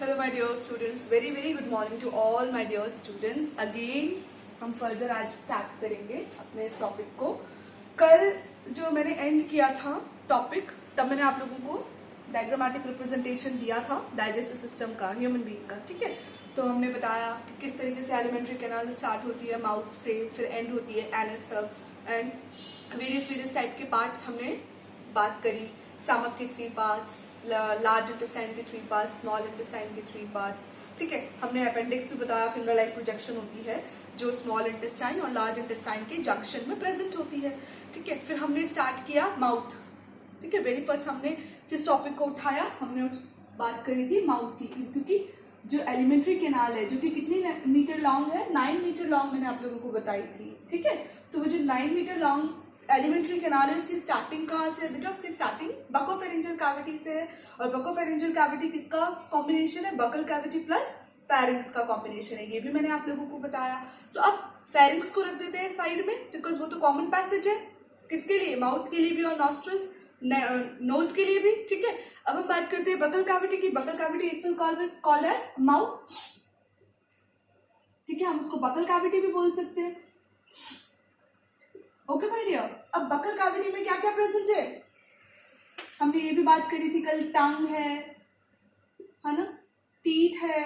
Hello my dear students, very good morning to all my dear students. Again हम further आज start करेंगे अपने इस टॉपिक को. कल जो मैंने एंड किया था टॉपिक, तब मैंने आप लोगों को डायग्रामेटिक रिप्रेजेंटेशन दिया था डाइजेस्टिव सिस्टम का, ह्यूमन बीइंग का. ठीक है, तो हमने बताया कि किस तरीके से एलिमेंट्री कैनाल स्टार्ट होती है माउथ से, फिर एंड होती है एनस तक, एंड वेरियस टाइप के पार्ट्स हमने बात करी. स्टमक के 3 पार्ट्स, लार्ज इंटेस्टाइन के 3 पार्ट्स, स्मॉल इंटेस्टाइन के 3 पार्ट्स. ठीक है, हमने अपेंडिक्स भी बताया, फिंगर लाइक प्रोजेक्शन होती है जो स्मॉल इंटेस्टाइन और लार्ज इंटेस्टाइन के जंक्शन में प्रेजेंट होती है. ठीक है, फिर हमने स्टार्ट किया माउथ. ठीक है, वेरी फर्स्ट हमने किस टॉपिक को उठाया, हमने बात करी थी माउथ की, क्योंकि जो एलिमेंट्री कैनाल है जो कि कितनी मीटर लॉन्ग है, 9 मीटर लॉन्ग मैंने आप लोगों को बताई थी. ठीक है, तो वो जो 9 मीटर लॉन्ग एलिमेंट्री कैनाल है उसकी स्टार्टिंग कहाँ से है बेटा? उसकी स्टार्टिंग बकोफेरिंजियल कैविटी से है. और बकोफेरिंजियल कैविटी किसका कॉम्बिनेशन है? बकल कैविटी प्लस फेरिंग्स का कॉम्बिनेशन है. ये भी मैंने आप लोगों को बताया. तो अब फेरिंग्स को रख देते हैं साइड में, बिकॉज वो तो कॉमन पैसेज है. किसके लिए? माउथ के लिए भी और नॉस्ट्रल्स नोज के लिए भी. ठीक है, अब हम बात करते हैं बकल कैविटी की. Buccal cavity is called as mouth. ठीक है, हम उसको बकल कैविटी भी बोल सकते हैं. ओके माय डियर, अब बकल कैविटी में क्या क्या प्रेजेंट है? हमने ये भी बात करी थी कल. टंग है ना, टीथ है,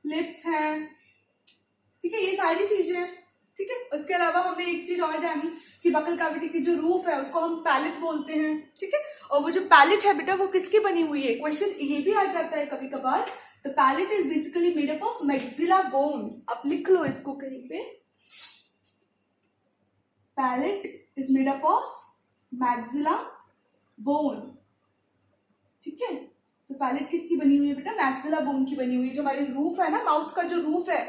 लिप्स है. ठीक है, ये सारी चीजें हैं. ठीक है, उसके अलावा हमने एक चीज और जानी कि बकल कैविटी की जो रूफ है उसको हम पैलेट बोलते हैं. ठीक है, और वो जो पैलेट है बेटा वो किसकी बनी हुई है? क्वेश्चन ये भी आ जाता है कभी कभार. The palate is basically made up of maxilla bone. आप लिख लो इसको कहीं पे. Palate is made up of maxilla bone. ठीक है, तो पैलेट किसकी बनी हुई है बेटा? मैक्सिला बोन की बनी हुई है. जो हमारी रूफ है ना, माउथ का जो रूफ है,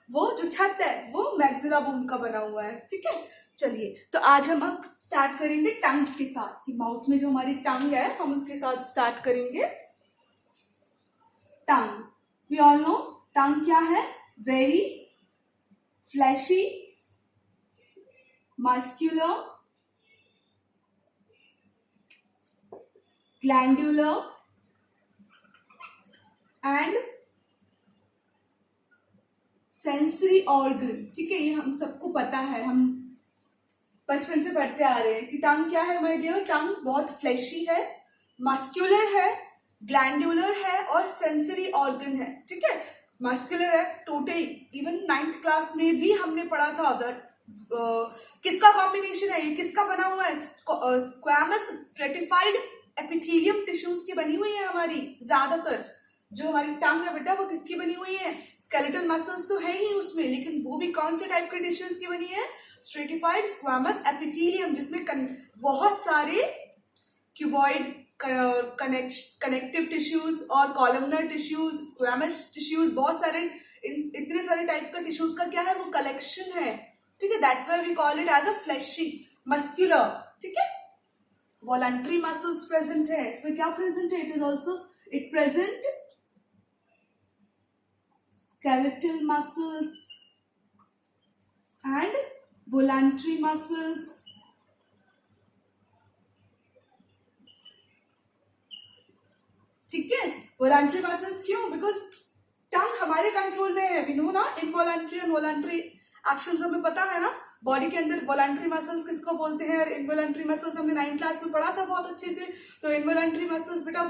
वो जो छत है वो मैक्सिला बोन का बना हुआ है. ठीक है, चलिए तो आज हम अब स्टार्ट करेंगे टंग के साथ, कि माउथ में जो हमारी टंग है हम उसके साथ स्टार्ट करेंगे. Tongue, we all know tongue क्या है? Very fleshy, muscular, glandular and sensory organ. ठीक है, ये हम सबको पता है, हम बचपन से पढ़ते आ रहे हैं कि टंग क्या है माय डियर. टंग बहुत फ्लैशी है, मस्क्यूलर है, ग्लैंडुलर है और सेंसरी ऑर्गन है. ठीक है, मस्क्यूलर है टोटली, इवन 9th क्लास में भी हमने पढ़ा था. अगर किसका कॉम्बिनेशन है ये, किसका बना हुआ है? स्क्वैमस स्ट्रेटिफाइड एपिथेलियम टिश्यूज की बनी हुई है हमारी. ज्यादातर जो हमारी टंग है बेटा वो किसकी बनी हुई है? स्केलेटल मसल्स तो है ही उसमें, लेकिन वो भी कौन से टाइप के टिश्यूज की बनी है? स्ट्रेटिफाइड स्क्वैमस एपिथेलियम, जिसमें बहुत सारे क्यूबॉइड कनेक्टिव टिश्यूज और कॉलमनर टिश्यूज, स्क्वैमस टिश्यूज, बहुत सारे इतने सारे टाइप का टिश्यूज का क्या है? वो कलेक्शन है. ठीक है, that's why we call it as a fleshy muscular. ठीक है, वॉलंटरी मसल्स प्रेजेंट है. इसमें क्या प्रेजेंट है? It is also it present skeletal muscles and voluntary muscles. ठीक है, वॉलंटरी मसल्स क्यों? बिकॉज टंग हमारे कंट्रोल में है. वी नो ना, इनवॉलंटरी एंड वॉलंटरी एक्शंस हमें पता है ना. बॉडी के अंदर वॉलंटरी मसल्स किसको बोलते हैं और इनवॉलंटरी मसल्स हमने 9th क्लास में पढ़ा था बहुत अच्छे से. तो इनवॉलंटरी मसल्स बेटा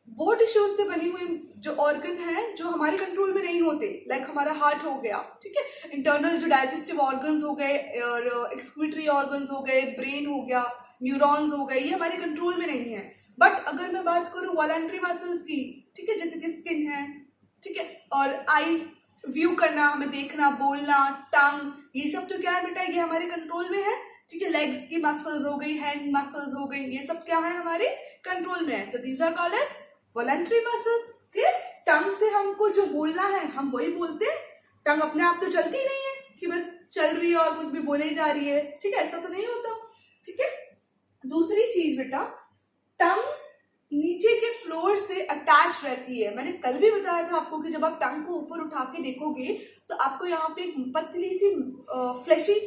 वो टिश्यूज से बनी हुई जो ऑर्गन है जो हमारे कंट्रोल में नहीं होते. लाइक हमारा हार्ट हो गया. ठीक है, इंटरनल जो डाइजेस्टिव ऑर्गन्स हो गए और एक्सक्रीटरी ऑर्गन्स हो गए, ब्रेन हो गया, न्यूरॉन्स हो गए, ये हमारे कंट्रोल में नहीं है. बट अगर मैं बात करूं वॉलंटरी मसल्स की, ठीक है, जैसे कि स्किन है, ठीक है, और आई व्यू करना, हमें देखना, बोलना, टंग, ये सब तो क्या है बेटा? ये हमारे कंट्रोल में है. ठीक है, लेग्स की मसल्स हो गई, हैंड मसल्स हो गई, ये सब क्या है? हमारे कंट्रोल में है. So these are called as voluntary muscles. Clear? Tongue से हमको जो बोलना है हम वही बोलते हैं. टंग अपने आप तो चलती नहीं है कि बस चल रही है और कुछ भी बोले जा रही है. ठीक है, ऐसा तो नहीं होता. ठीक है, दूसरी चीज बेटा, टंग नीचे के फ्लोर से अटैच रहती है. मैंने कल भी बताया था आपको कि जब आप टंग को ऊपर उठा के देखोगे तो आपको यहाँ पे एक पतली सी फ्लैशी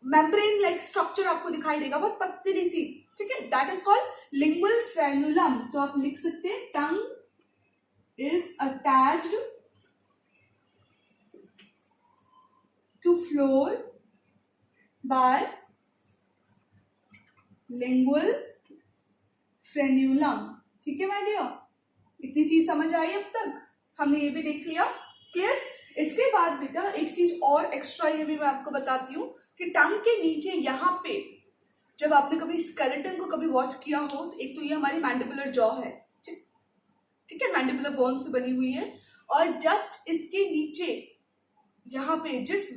मेम्ब्रेन लाइक स्ट्रक्चर आपको दिखाई देगा, बहुत पतली सी. ठीक है, that is called lingual frenulum. तो आप लिख सकते हैं टंग is attached to floor by lingual frenulum. ठीक है माय डियर, इतनी चीज समझ आई अब तक, हमने ये भी देख लिया, क्लियर। इसके बाद बेटा एक चीज और एक्स्ट्रा ये भी मैं आपको बताती हूँ कि टंग के नीचे यहाँ पे जब आपने कभी स्केलेटन को कभी वॉच किया हो तो एक तो ये हमारी मैंडिबुलर जॉ है, ठीक है, मैंडिबुलर बोन से बनी हुई है, और जस्ट इसके नीचे यहाँ पे जिस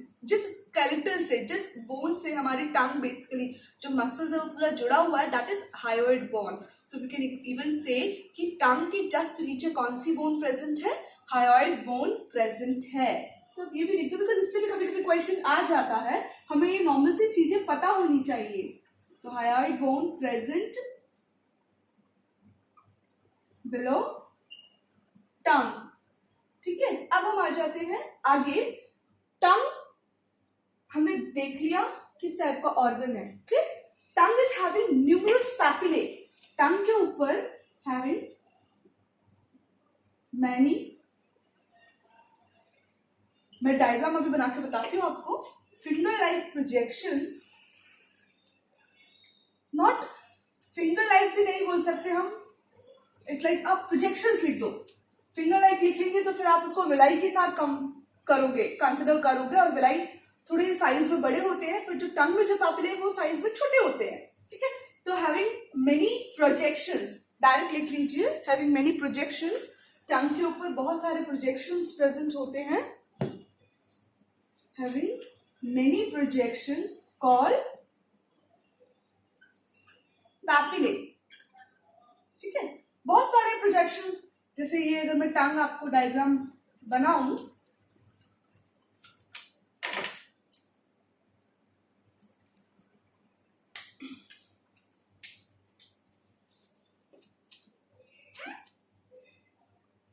स्केलेटन से, जिस बोन से हमारी टंग बेसिकली जो मसल्स है वो पूरा जुड़ा हुआ है, that is hyoid bone. So we can even say कि टंग के जस्ट नीचे कौन सी बोन प्रेजेंट है, हायोइड बोन प्रेजेंट है। तो ये भी लिख दो, बिकॉज इससे भी कभी कभी क्वेश्चन आ जाता है, हमें ये नॉर्मल सी चीजें पता होनी चाहिए। तो हायोइड बोन प्रेजेंट बिलो टंग, ठीक है। अब हम आ जाते हैं आगे, टंग हमने देख लिया किस टाइप का ऑर्गन है, ठीक। Tongue is having numerous papillae, tongue के ऊपर हैविंग मैनी, मैं डायग्राम अभी बना के बताती हूँ आपको, finger like projections, not finger like भी नहीं बोल सकते हम, इट लाइक आप प्रोजेक्शंस लिख दो, फिंगर लाइक लिखेंगे तो फिर आप उसको विलाई के साथ कम करोगे, कंसिडर करोगे, और विलाई थोड़े साइज में बड़े होते हैं, पर जो टंग में जो पैपिले वो साइज में छोटे होते हैं, ठीक है। तो हैविंग मेनी प्रोजेक्शंस, डायरेक्ट लिख लीजिए, हैविंग मेनी प्रोजेक्शंस, टंग के ऊपर बहुत सारे प्रोजेक्शंस प्रेजेंट होते हैं, having many projections called papillae, ठीक है। बहुत सारे प्रोजेक्शंस, जैसे ये अगर मैं टंग आपको डायग्राम बनाऊं,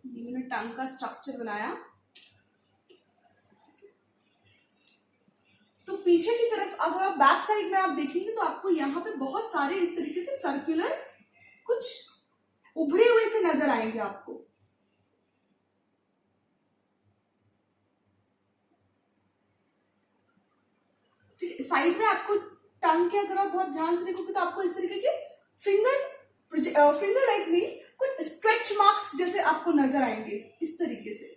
मैंने टंग का स्ट्रक्चर बनाया, तो पीछे की तरफ अगर आप बैक साइड में आप देखेंगे तो आपको यहाँ पे बहुत सारे इस तरीके से सर्कुलर कुछ उभरे हुए से नजर आएंगे आपको, ठीक है। साइड में आपको टंग के अगर आप बहुत ध्यान से देखोगे तो आपको इस तरीके के फिंगर लाइक नहीं, कुछ स्ट्रेच मार्क्स जैसे आपको नजर आएंगे, इस तरीके से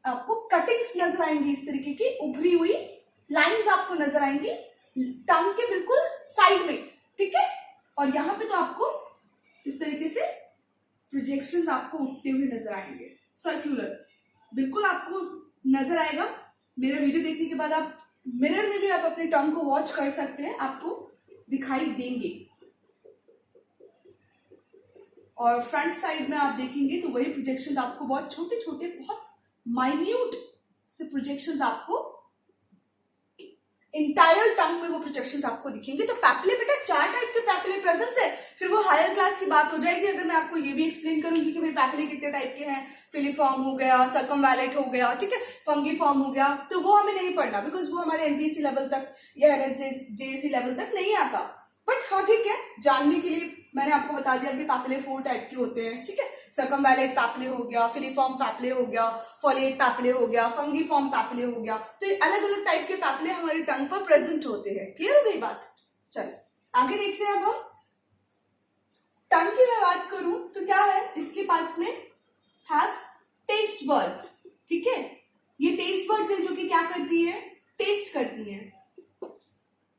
आपको कटिंग्स नजर आएंगी, इस तरीके की उभरी हुई लाइंस आपको नजर आएंगी टंग के बिल्कुल साइड में, ठीक है। और यहाँ पे तो आपको इस तरीके से प्रोजेक्शंस आपको उठते हुए नजर आएंगे, सर्कुलर बिल्कुल आपको नजर आएगा। मेरा वीडियो देखने के बाद आप मिरर में भी आप अपने टंग को वॉच कर सकते हैं, आपको दिखाई देंगे। और फ्रंट साइड में आप देखेंगे तो वही प्रोजेक्शंस आपको बहुत छोटे छोटे, बहुत माइन्यूट से प्रोजेक्शंस आपको इंटायर टंग में वो प्रोजेक्शंस आपको दिखेंगे। तो पैपिले बेटा 4 टाइप के पैपिले प्रेजेंस है, फिर वो हायर क्लास की बात हो जाएगी अगर मैं आपको ये भी एक्सप्लेन करूंगी कि भाई पैपिले कितने टाइप के हैं, फिलीफॉर्म हो गया, सर्कमवैलेट हो गया, ठीक है, फंगीफॉर्म हो गया, तो वो हमें नहीं पढ़ना, बिकॉज वो हमारे एनटीसी लेवल तक या एनएसजेसी लेवल तक नहीं आता। बट हाँ ठीक है, जानने के लिए मैंने आपको बता दिया कि पैपिले 4 टाइप के होते हैं, ठीक है। सर्कमवैलेट पैपिले हो गया, फिलीफॉर्म पैपिले हो गया, फॉलिएट पैपिले हो गया, फंगीफॉर्म पैपिले हो गया, तो ये अलग अलग टाइप के पैपिले हमारी टंग पर प्रेजेंट होते हैं। क्लियर हो गई बात? चलिए आगे देखते हैं। अब हम टंग की मैं बात करूं तो क्या है, इसके पास में हैव टेस्ट बर्ड्स, ठीक है। ये टेस्ट बर्ड्स है जो कि क्या करती है, टेस्ट करती है।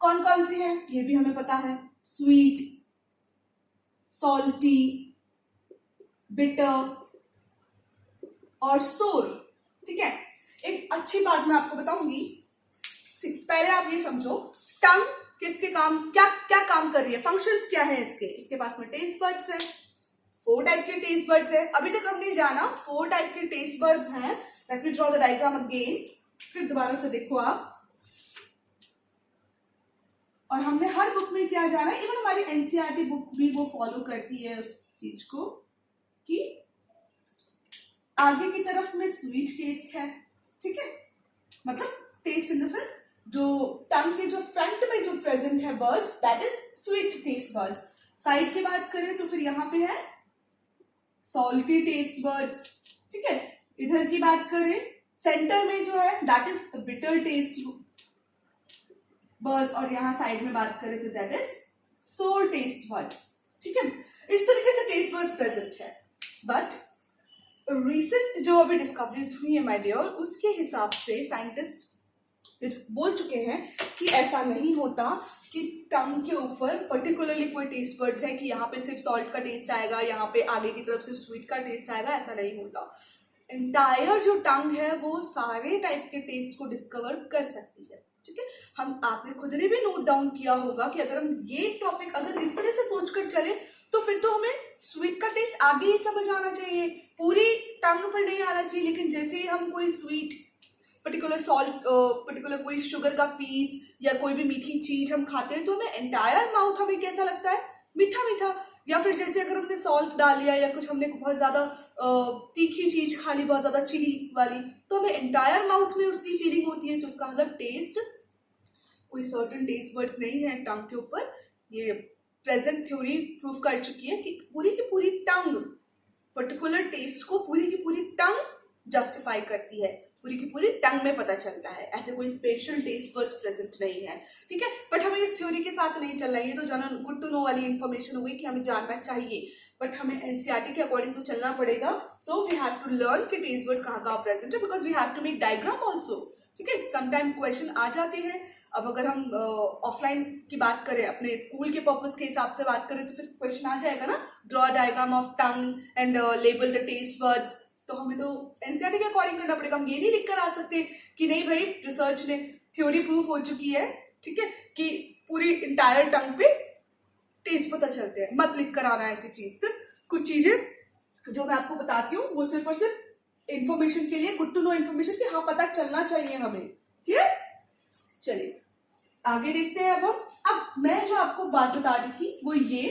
कौन कौन सी है ये भी हमें पता है, स्वीट, सॉल्टी, बिटर और सोर, ठीक है। एक अच्छी बात मैं आपको बताऊंगी, पहले आप ये समझो टंग किसके काम, क्या क्या काम कर रही है, फंक्शंस क्या है इसके। इसके पास में टेस्ट बर्ड्स है, 4 टाइप के टेस्ट बर्ड्स है। अभी तक हमने जाना 4 टाइप के टेस्ट बर्ड्स हैं। Let me draw the diagram again, फिर दोबारा से देखो आप। और हमने हर बुक में क्या जाना, इवन हमारी एनसीईआरटी बुक भी वो फॉलो करती है उस चीज को कि आगे की तरफ में स्वीट टेस्ट है, ठीक है, मतलब टेस्ट इन द सेंस जो टंग के जो फ्रंट में जो प्रेजेंट है birds, that is sweet taste buds. Side की बात करें तो फिर यहाँ पे है सॉल्टी टेस्ट बर्ड्स, ठीक है। इधर की बात करें, सेंटर में जो है that is bitter taste buds, और यहाँ साइड में बात करें तो दैट इज सोर टेस्ट बर्ड्स, ठीक है। इस तरीके से टेस्ट बर्ड्स प्रेजेंट है। बट रिसेंट जो अभी डिस्कवरीज हुई है माय डियर, उसके हिसाब से साइंटिस्ट बोल चुके हैं कि ऐसा नहीं होता कि टंग के ऊपर पर्टिकुलरली कोई टेस्ट बर्ड्स है कि यहाँ पे सिर्फ सॉल्ट का टेस्ट आएगा, यहाँ पे आगे की तरफ से स्वीट का टेस्ट आएगा, ऐसा नहीं होता। एंटायर जो टंग है वो सारे टाइप के टेस्ट को डिस्कवर कर सकती है, ठीक है। हम आपने खुद ने भी नोट डाउन किया होगा कि अगर हम ये टॉपिक अगर इस तरह से सोच कर चले तो फिर तो हमें स्वीट का टेस्ट आगे ही समझ आना चाहिए, पूरी टंग पर नहीं आना चाहिए। लेकिन जैसे ही हम कोई स्वीट पर्टिकुलर सॉल्ट पर्टिकुलर कोई शुगर का पीस या कोई भी मीठी चीज हम खाते हैं तो हमें एंटायर माउथ हमें कैसा लगता है, मीठा मीठा। या फिर जैसे अगर हमने सॉल्ट डाल लिया या कुछ हमने बहुत ज्यादा तीखी चीज खा ली, बहुत ज्यादा चिली वाली, तो हमें एंटायर माउथ में उसकी फीलिंग होती है। तो उसका मतलब टेस्ट, कोई सर्टेन टेस्ट बर्ड्स नहीं है टंग के ऊपर। ये प्रेजेंट थ्योरी प्रूव कर चुकी है कि पूरी की पूरी टंग पर्टिकुलर टेस्ट को पूरी की पूरी टंग जस्टिफाई करती है, पूरी की पूरी टंग में पता चलता है। ऐसे कोई स्पेशल टेस्ट बर्ड्स प्रेजेंट नहीं है, ठीक है। बट हमें इस थ्योरी के साथ नहीं चलना है, ये तो जनरल गुड टू नो वाली इंफॉर्मेशन हो गई कि हमें जानना चाहिए, बट हमें एनसीईआरटी के अकॉर्डिंग तो चलना पड़ेगा। So we have to learn कि टेस्ट बर्ड्स कहाँ कहाँ प्रेजेंट है, because we have to make diagram also, ठीक है। समटाइम्स क्वेश्चन आ जाते हैं। अब अगर हम ऑफलाइन की बात करें, अपने स्कूल के पर्पस के हिसाब से बात करें, तो फिर क्वेश्चन आ जाएगा ना, draw diagram of tongue and label the taste buds. तो हमें तो एनसीईआरटी के अकॉर्डिंग करना पड़ेगा। हम ये नहीं लिख कर आ सकते कि नहीं भाई रिसर्च ने थ्योरी प्रूफ हो चुकी है, ठीक है, कि पूरी इंटायर टंग पे टेस्ट पता चलते हैं। मत लिख कर आना है ऐसी चीज। सिर्फ कुछ चीजें जो मैं आपको बताती हूँ वो सिर्फ और सिर्फ इंफॉर्मेशन के लिए, गुड टू नो इन्फॉर्मेशन कि हाँ पता चलना चाहिए हमें, ठीक है। चलिए आगे देखते हैं। अब मैं जो आपको बात बता रही थी वो ये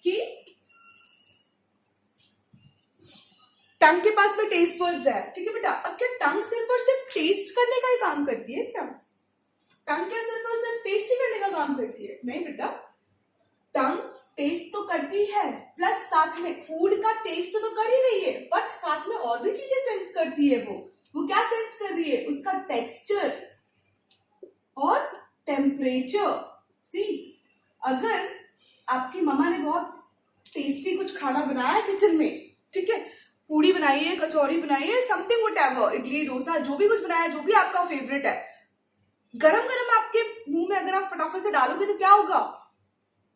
कि टंग के पास में टेस्ट बर्ड्स है, ठीक है बेटा। अब क्या टंग सिर्फ और सिर्फ टेस्ट करने का ही काम करती है क्या? टंग क्या सिर्फ और सिर्फ टेस्ट ही करने का काम करती है? नहीं बेटा, टंग टेस्ट तो करती है, प्लस साथ में फूड का टेस्ट तो कर ही रही है, बट साथ में और भी चीजें सेंस करती है। वो क्या सेंस कर रही है? उसका टेक्सचर और टेम्परेचर। सी, अगर आपकी मम्मा ने बहुत टेस्टी कुछ खाना बनाया किचन में, ठीक है, पूड़ी बनाई है, कचौड़ी बनाई है, समथिंग व्हाटएवर, इडली डोसा, जो भी कुछ बनाया, जो भी आपका फेवरेट है, गरम गरम आपके मुंह में अगर आप फटाफट से डालोगे तो क्या होगा?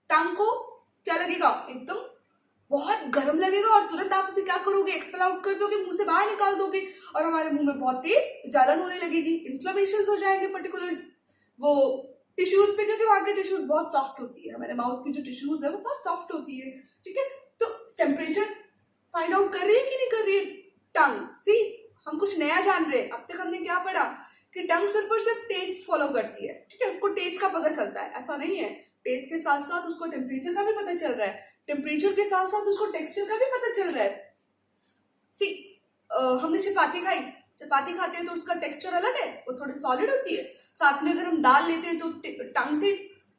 टंग को क्या लगेगा? एकदम बहुत गर्म लगेगा, और तुरंत आप इसे क्या करोगे? एक्सपेल आउट कर दोगे, मुंह से बाहर निकाल दोगे, और हमारे मुंह में बहुत तेज जलन होने लगेगी, इन्फ्लेमेशन हो जाएंगे पर्टिकुलर वो टिश्यूज पे, क्योंकि वहां की टिश्यूज बहुत सॉफ्ट होती है। हमारे माउथ की जो टिश्यूज है वो बहुत सॉफ्ट होती है, ठीक है। तो टेम्परेचर फाइंड आउट कर रही है कि नहीं कर रही है टंग? सी, हम कुछ नया जान रहे हैं। अब तक हमने क्या पढ़ा कि टंग सिर्फ और सिर्फ टेस्ट फॉलो करती है, ठीक है, उसको टेस्ट का पता चलता है। ऐसा नहीं है, टेस्ट के साथ साथ उसको टेम्परेचर का भी पता चल रहा है, टेम्परेचर के साथ साथ उसको टेक्सचर का भी पता चल रहा है। सी, हमने चपाती खाई, चपाती खाते हैं तो उसका टेक्सचर अलग है, वो थोड़ी सॉलिड होती है। साथ में अगर हम दाल लेते हैं तो टंग से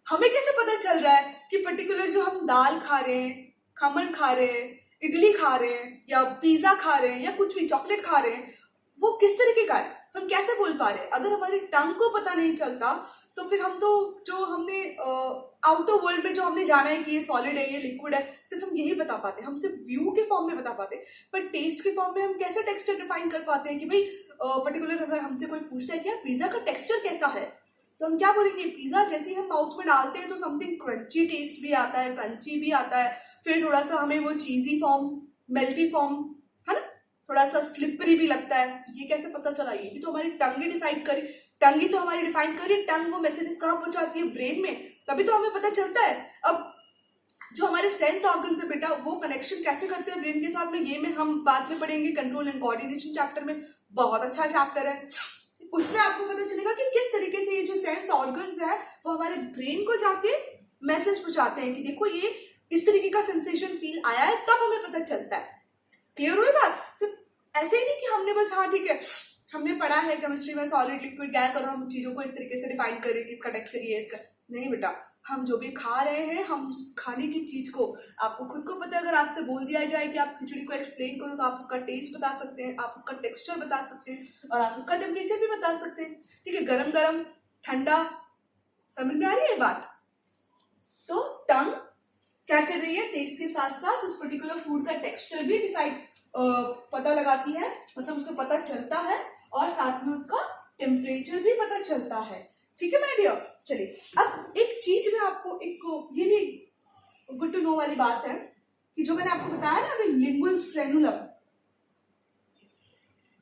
हमें कैसे पता चल रहा है कि पर्टिकुलर जो हम दाल खा रहे हैं, खमन खा रहे हैं, इडली खा रहे हैं, या पिज्जा खा रहे हैं, या कुछ भी चॉकलेट खा रहे हैं, वो किस तरीके का है? हम कैसे बोल पा रहे हैं? अगर हमारी टंग को पता नहीं चलता तो फिर हम तो जो हमने आउटर वर्ल्ड में जो हमने जाना है कि ये सॉलिड है, ये लिक्विड है, सिर्फ हम यही बता पाते हैं। हम सिर्फ व्यू के फॉर्म में बता पाते हैं, पर टेस्ट के फॉर्म में हम कैसे टेक्सचर डिफाइन कर पाते हैं कि भाई पर्टिकुलर अगर हमसे कोई पूछता है कि पिज्जा का टेक्सचर कैसा है, तो हम क्या बोलेंगे? पिज्जा जैसे हम माउथ में डालते हैं तो समथिंग क्रंची टेस्ट भी आता है, क्रंची भी आता है, फिर थोड़ा सा हमें वो चीजी फॉर्म, मेल्टी फॉर्म, है ना, थोड़ा सा स्लिपरी भी लगता है। तो ये कैसे पता चला? ये भी तो हमारी टंग ही डिसाइड करी, टंग ही तो हमारी डिफाइन करी। टंग वो मैसेजेस कहाँ पहुंचाती है? ब्रेन में, तभी तो हमें पता चलता है। अब जो हमारे सेंस ऑर्गन से बेटा वो कनेक्शन कैसे करते हैं ब्रेन के साथ में, ये में हम बाद में पढ़ेंगे कंट्रोल एंड कोऑर्डिनेशन चैप्टर में, बहुत अच्छा चैप्टर है। उसमें आपको पता चलेगा कि किस तरीके से ये जो सेंस ऑर्गन्स है वो हमारे ब्रेन को जाके मैसेज पहुंचाते हैं कि देखो ये इस तरीके का सेंसेशन फील आया है, तब हमें पता चलता है। क्लियर हुई बात? सिर्फ ऐसे ही नहीं कि हमने बस हाँ ठीक है हमने पढ़ा है केमिस्ट्री में सॉलिड लिक्विड गैस, और हम चीजों को इस तरीके से डिफाइन करें कि इसका टेक्सचर ये है, इसका नहीं बेटा। हम जो भी खा रहे हैं, हम उस खाने की चीज को, आपको खुद को पता है, अगर आपसे बोल दिया जाए कि आप खिचड़ी को एक्सप्लेन करो तो आप उसका टेस्ट बता सकते हैं, आप उसका टेक्सचर बता सकते हैं, और आप उसका टेम्परेचर भी बता सकते हैं। ठीक है, गरम गरम, ठंडा, समझ में आ रही है बात? तो टंग क्या कर रही है, टेस्ट के साथ साथ उस पर्टिकुलर फूड का टेक्सचर भी डिसाइड पता लगाती है, मतलब उसको पता चलता है, और साथ में उसका टेम्परेचर भी पता चलता है। ठीक है माय डियर, चलिए अब एक चीज में आपको एक ये भी गुड टू नो वाली बात है कि जो मैंने आपको बताया ना अभी, लिंगुअल फ्रेनुलम,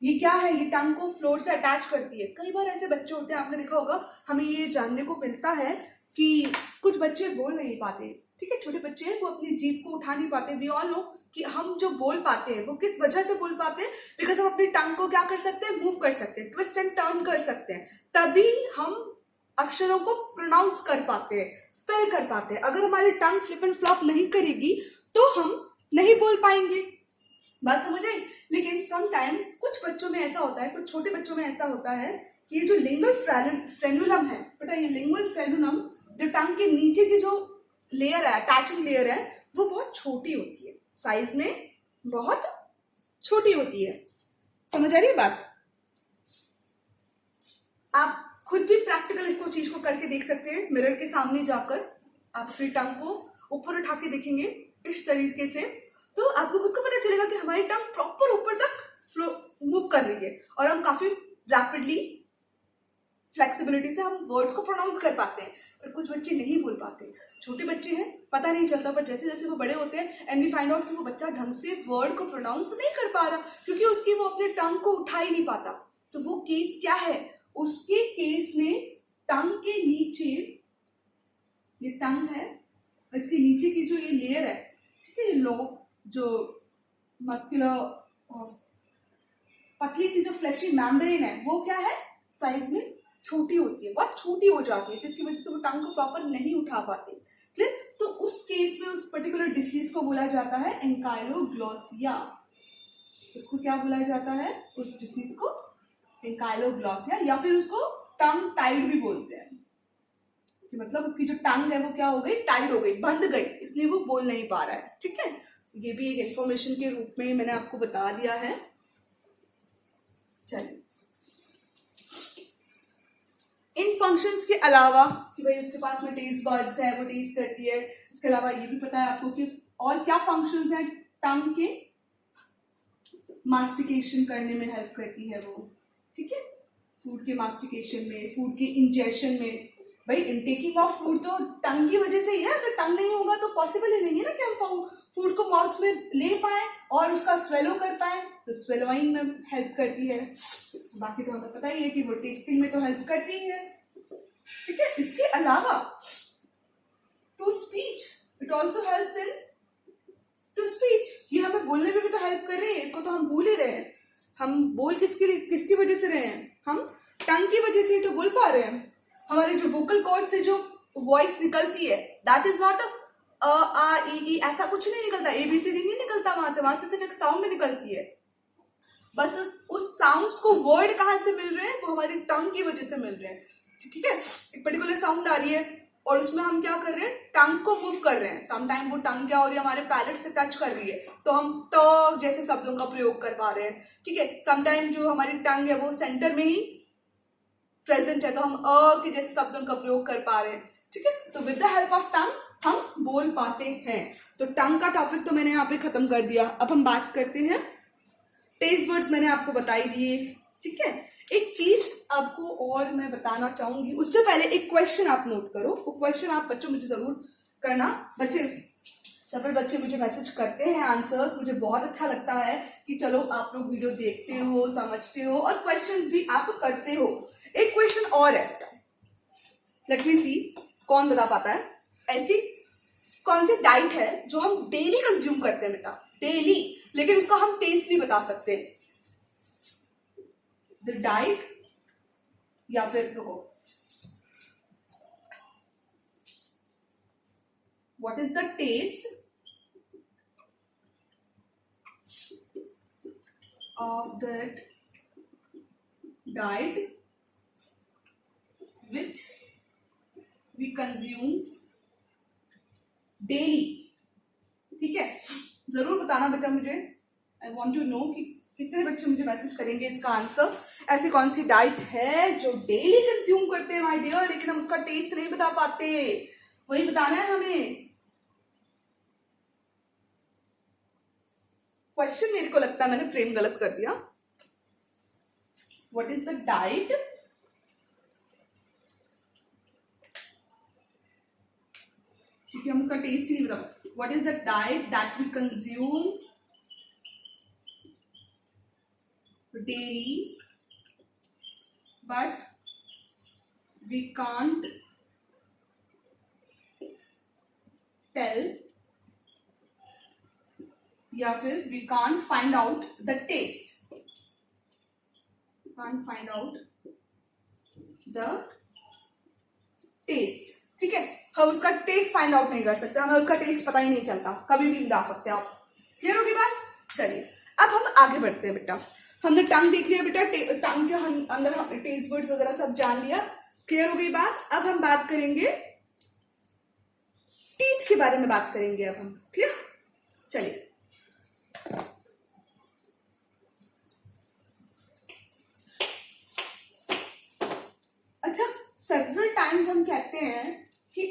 ये क्या है, ये टंग को फ्लोर से अटैच करती है। कई बार ऐसे बच्चे होते हैं, आपने देखा होगा, हमें ये जानने को मिलता है कि कुछ बच्चे बोल नहीं पाते। ठीक है, छोटे बच्चे हैं, वो अपनी जीभ को उठा नहीं पाते। वी ऑल नो कि हम जो बोल पाते हैं वो किस वजह से बोल पाते हैं, बिकॉज हम अपनी टंग को क्या कर सकते हैं, मूव कर सकते हैं, ट्विस्ट एंड टर्न कर सकते हैं, तभी हम अक्षरों को प्रोनाउंस कर पाते हैं, स्पेल कर पाते हैं। अगर हमारी टंग फ्लिप एंड फ्लॉप नहीं करेगी तो हम नहीं बोल पाएंगे। बात समझ आई? लेकिन समटाइम्स कुछ बच्चों में ऐसा होता है, कुछ छोटे बच्चों में ऐसा होता है कि ये जो लिंगुअल फ्रेनुलम है बेटा, ये लिंगुअल फ्रेनुलम जो टंग के नीचे की जो लेयर है, अटैचिंग लेयर है, वो बहुत छोटी होती है, साइज में बहुत छोटी होती है। समझ आ रही है बात? आप खुद भी प्रैक्टिकल इसको चीज को करके देख सकते हैं। मिरर के सामने जाकर आप अपनी टंग को ऊपर उठा के देखेंगे इस तरीके से, तो आपको खुद को पता चलेगा कि हमारी टंग प्रॉपर ऊपर तक मूव कर रही है, और हम काफी रैपिडली, फ्लेक्सिबिलिटी से हम वर्ड्स को प्रोनाउंस कर पाते हैं। पर कुछ बच्चे नहीं बोल पाते, छोटे बच्चे हैं, पता नहीं चलता, पर जैसे जैसे वो बड़े होते हैं एंड वी फाइंड आउट कि वो बच्चा ढंग से वर्ड को प्रोनाउंस नहीं कर पा रहा, क्योंकि उसकी वो अपने टंग को उठा ही नहीं पाता। तो वो केस क्या है, उसके केस में टंग के नीचे, ये टंग है, इसके नीचे की जो ये लेयर है, ठीक है, लो जो मस्कुलर पतली सी जो फ्लैशी मेम्ब्रेन है, वो क्या है, साइज में छोटी होती है, बहुत छोटी हो जाती है, जिसकी वजह से वो टंग को प्रॉपर नहीं उठा पाते। क्लियर? तो उस केस में उस पर्टिकुलर डिसीज को बोला जाता है एंकाइलोग्लोसिया। उसको क्या बोला जाता है, उस डिसीज को एंकाइलोग्लोसिया, या फिर उसको टंग टाइड भी बोलते हैं, कि मतलब उसकी जो टंग है वो क्या हो गई, टाइड हो गई, बंध गई, इसलिए वो बोल नहीं पा रहा है। ठीक है, ये भी एक इंफॉर्मेशन के रूप में मैंने आपको बता दिया है। चलिए, इन फंक्शंस के अलावा कि भाई उसके पास में टेस्ट बड्स है, वो टेस्ट करती है, इसके अलावा ये भी पता है आपको कि और क्या फंक्शंस हैं टंग के, मास्टिकेशन करने में हेल्प करती है वो। ठीक है, फूड के मास्टिकेशन में, फूड के इंजेशन में। भाई इनटेकिंग ऑफ फूड तो टंग की वजह से ही है, अगर टंग नहीं होगा तो पॉसिबल ही नहीं है ना कि हम फूड को माउथ में ले पाए और उसका स्वेलो कर पाए, तो स्वेलोइंग में हेल्प करती है। बाकी तो हमें पता ही है कि वो टेस्टिंग में तो हेल्प करती ही है। ठीक है, इसके अलावा to speech, it also helps in to speech, ये हमें बोलने में भी तो हेल्प कर रही है, इसको तो हम भूल ही रहे हैं। हम बोल किसकी वजह से रहे हैं, हम टंग की वजह से ही तो बोल पा रहे हैं। हमारे जो वोकल कॉर्ड से जो वॉइस निकलती है, दैट इज नॉट आ ई ऐसा कुछ नहीं निकलता, एबीसीडी नहीं निकलता वहां से सिर्फ एक साउंड निकलती है। बस उस साउंड्स को वर्ड कहां से मिल रहे हैं, वो हमारी टंग की वजह से मिल रहे हैं। ठीक है, एक पर्टिकुलर साउंड आ रही है और उसमें हम क्या कर रहे हैं, टंग को मूव कर रहे हैं। समटाइम वो टंग क्या हो रही है, हमारे पैलेट से टच कर रही है, तो हम त जैसे शब्दों का प्रयोग कर पा रहे हैं। ठीक है, समटाइम जो हमारी टंग है वो सेंटर में ही प्रेजेंट है, तो हम अ के जैसे शब्दों का प्रयोग कर पा रहे हैं। ठीक है, तो with the help of tongue हम बोल पाते हैं। तो टंग का टॉपिक तो मैंने यहाँ पे खत्म कर दिया। अब हम बात करते हैं, टेस्ट बर्ड्स मैंने आपको बताई दिए। ठीक है, एक चीज आपको और मैं बताना चाहूंगी, उससे पहले एक क्वेश्चन आप नोट करो। वो क्वेश्चन आप बच्चों मुझे जरूर करना। बच्चे, सभी बच्चे मुझे मैसेज करते हैं आंसर्स, मुझे बहुत अच्छा लगता है कि चलो आप लोग वीडियो देखते हो, समझते हो और क्वेश्चंस भी आप करते हो। एक क्वेश्चन और है, लेट मी सी कौन बता पाता है। ऐसी कौन सी डाइट है जो हम डेली कंज्यूम करते हैं बेटा, डेली, लेकिन उसका हम टेस्ट नहीं बता सकते। द डाइट, या फिर रुको, what is the taste of that diet which we consumes daily. ठीक है, जरूर बताना बेटा मुझे, आई वॉन्ट टू नो कि कितने बच्चे मुझे मैसेज करेंगे इसका आंसर। ऐसी कौन सी डाइट है जो डेली कंज्यूम करते हैं माय डियर, लेकिन हम उसका टेस्ट नहीं बता पाते, वही बताना है हमें। क्वेश्चन मेरे को लगता है मैंने फ्रेम गलत कर दिया। व्हाट इज द डाइट क्योंकि हम उसका टेस्ट ही नहीं बता। What is the diet that we consume daily but we can't tell या फिर we can't find out the taste, can't find out the taste। ठीक है, हम उसका टेस्ट फाइंड आउट नहीं कर सकते, हमें उसका टेस्ट पता ही नहीं चलता, कभी भी बता सकते आप। क्लियर होगी बात? चलिए अब हम आगे बढ़ते हैं बेटा। हमने टंग देख लिया बेटा, टंग के अंदर टेस्ट बर्ड्स वगैरह सब जान लिया। क्लियर हो गई बात? अब हम बात करेंगे टीथ के बारे में बात करेंगे अब हम। क्लियर? चलिए अच्छा, सेवरल टाइम्स हम कहते हैं कि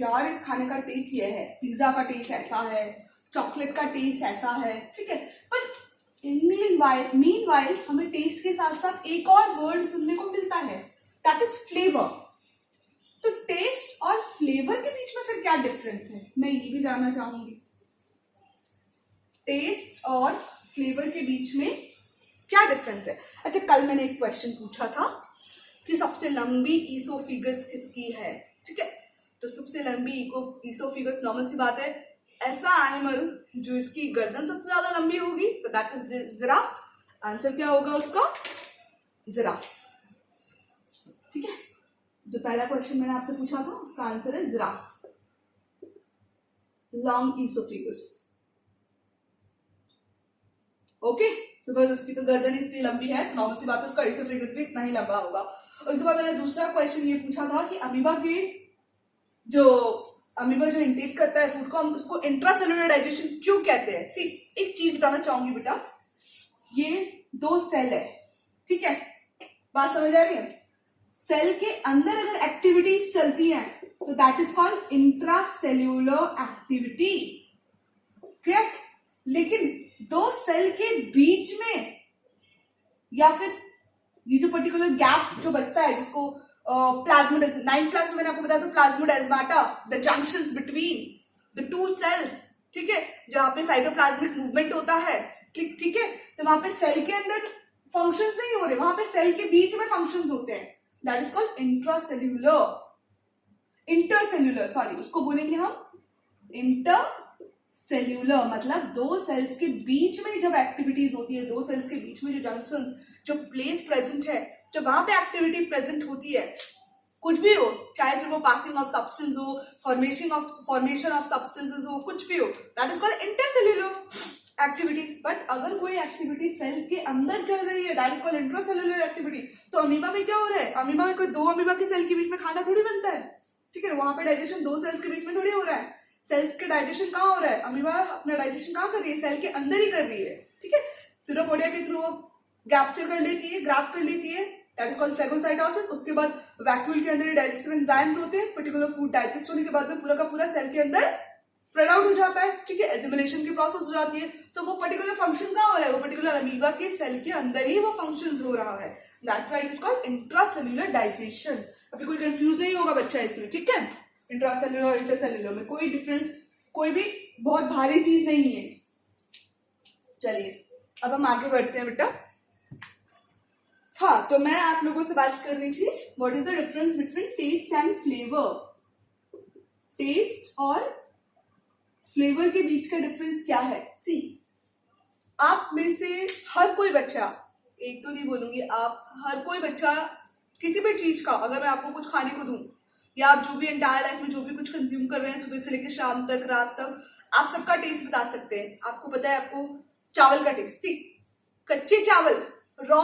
यार इस खाने का टेस्ट ये है, पिज्जा का टेस्ट ऐसा है, चॉकलेट का टेस्ट ऐसा है। ठीक है, बट मीनवाइल हमें टेस्ट के साथ साथ एक और वर्ड सुनने को मिलता है, दैट इज फ्लेवर। तो टेस्ट और फ्लेवर के बीच में फिर क्या डिफरेंस है, मैं ये भी जानना चाहूंगी। टेस्ट और फ्लेवर के बीच में क्या डिफरेंस है? अच्छा, कल मैंने एक क्वेश्चन पूछा था कि सबसे लंबी ईसोफिगस किसकी है। ठीक है, तो सबसे लंबी ईसोफिगस नॉर्मल सी बात है, ऐसा एनिमल जो इसकी गर्दन सबसे ज्यादा लंबी होगी, तो दैट इज जिराफ। आंसर क्या होगा उसका? जिराफ। ठीक है, जो पहला क्वेश्चन मैंने आपसे पूछा था उसका आंसर है giraffe, long oesophagus. Okay, because उसकी तो गर्दन इतनी लंबी है, नॉर्मल सी बात है उसका ईसोफिगस भी इतना ही लंबा होगा। उसके बाद मैंने दूसरा क्वेश्चन ये पूछा था कि अमीबा जो इंटेक करता है फूड को, हम उसको इंट्रासेलुलर डाइजेशन क्यों कहते हैं। सी, एक चीज बताना चाहूंगी बेटा, ये 2 सेल है। ठीक है, बात समझ आ रही है? सेल के अंदर अगर एक्टिविटीज चलती हैं तो that is called intracellular activity. Clear? लेकिन 2 सेल के बीच में या फिर ये जो पर्टिकुलर गैप जो बचता है, जिसको प्लाज्मिड, 9th क्लास में मैंने आपको बताया था plasmodesmata, the junctions between the 2 cells. ठीक है, जहां पे साइटोप्लाज्मिक मूवमेंट होता है। ठीक है, तो वहां पे सेल के अंदर फंक्शंस नहीं हो रहे, वहां पे सेल के बीच में फंक्शंस होते हैं, that is called intercellular, sorry उसको बोलेंगे हम इंटरसेल्यूलर। मतलब 2 सेल्स के बीच में जब एक्टिविटीज होती है, 2 सेल्स के बीच में जो जंक्शंस, जो प्लेस प्रेजेंट है, जो वहां पे एक्टिविटी प्रेजेंट होती है, कुछ भी हो, चाहे फिर वो पासिंग ऑफ सब्सटेंस हो, फॉर्मेशन ऑफ सब्सटेंसेस हो, कुछ भी हो, that is called intercellular activity. But अगर कोई एक्टिविटी सेल के अंदर चल रही है, that is called intracellular activity. तो अमीबा में क्या हो रहा है? अमीबा में कोई 2 अमीबा के सेल के बीच में खाना थोड़ी बनता है। ठीक है, वहां पे डाइजेशन 2 सेल्स के बीच में थोड़ी हो रहा है। सेल्स के डाइजेशन कहाँ हो रहा है? अमीबा अपना डाइजेशन कहाँ कर रही है? सेल के अंदर ही कर रही है। ठीक है, सिरोपोडिया के थ्रू ग्रैप्चर कर लेती है, ग्रैप कर लेती है, दैट इज कॉल्ड फेगोसाइटोसिस। उसके बाद वैक्यूल के अंदर डाइजेस्टिव एंजाइम्स होते हैं, पर्टिकुलर फूड डाइजेस्ट होने के बाद में पूरा का पूरा सेल के अंदर स्प्रेड आउट हो जाता है। ठीक है, एसिमिलेशन की प्रोसेस हो जाती है। तो वो पर्टिकुलर फंक्शन कहाँ हो रहा है? वो पर्टिकुलर अमीबा के सेल के अंदर ही वो फंक्शन हो रहा है, that's why it is called intracellular digestion. अभी कोई कंफ्यूज नहीं होगा बच्चा इसमें। ठीक है, इंट्रासेल्यूलर और इंटरसेल्यूलर में कोई डिफरेंस, कोई भी बहुत भारी चीज नहीं है। चलिए अब हम आगे बढ़ते हैं बेटा। हाँ, तो मैं आप लोगों से बात कर रही थी, what is the difference between taste and flavour. Taste और फ्लेवर के बीच का डिफरेंस क्या है? सी, आप में से हर कोई बच्चा, एक तो नहीं बोलूंगी, आप हर कोई बच्चा किसी भी चीज का, अगर मैं आपको कुछ खाने को दूं या आप जो भी एंटायर लाइफ में जो भी कुछ कंज्यूम कर रहे हैं सुबह से लेकर शाम तक, रात तक, आप सबका टेस्ट बता सकते हैं। आपको पता है आपको चावल का टेस्ट, ठीक, कच्चे चावल, रॉ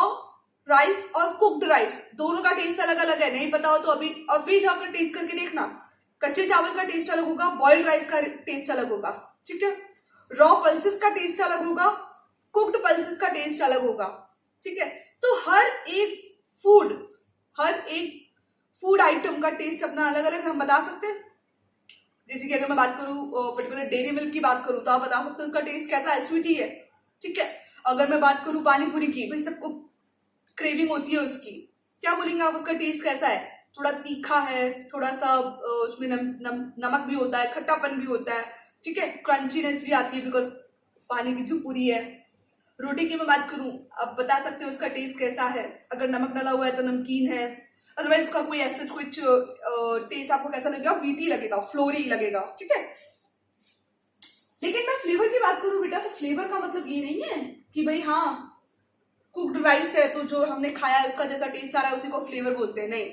राइस और कुक्ड राइस दोनों का टेस्ट अलग अलग है। नहीं पता हो तो अभी जाकर टेस्ट करके देखना। कच्चे चावल का टेस्ट अलग होगा, बॉइल्ड राइस का टेस्ट अलग होगा, ठीक है। रॉ पल्सेस का टेस्ट अलग होगा, कुक्ड पल्सेस का टेस्ट अलग होगा, ठीक है। तो हर एक फूड आइटम का टेस्ट अपना अलग अलग हम बता सकते हैं। जैसे कि अगर मैं बात करूं पर्टिकुलर डेयरी मिल्क की बात करूं तो आप बता सकते हो उसका टेस्ट कैसा है, स्वीटी है, ठीक है। अगर मैं बात करूं पानी पूरी की, भाई सबको क्रेविंग होती है उसकी, क्या बोलेंगे आप उसका टेस्ट कैसा है, थोड़ा तीखा है, थोड़ा सा उसमें नमक भी होता है, खट्टापन भी होता है, ठीक है, क्रंचीनेस भी आती है बिकॉज पानी की जो पूरी है। रोटी की मैं बात करूं, आप बता सकते हो उसका टेस्ट कैसा है, अगर नमक डला हुआ है तो नमकीन है, अदरवाइज उसका कोई ऐसा कुछ टेस्ट आपको कैसा लगेगा, वीटी लगेगा, फ्लोरी लगेगा, ठीक है। लेकिन मैं फ्लेवर की बात करूं बेटा, तो फ्लेवर का मतलब ये नहीं है कि भाई हाँ कुक्ड राइस है तो जो हमने खाया है उसका जैसा टेस्ट आ रहा है उसी को फ्लेवर बोलते हैं। नहीं,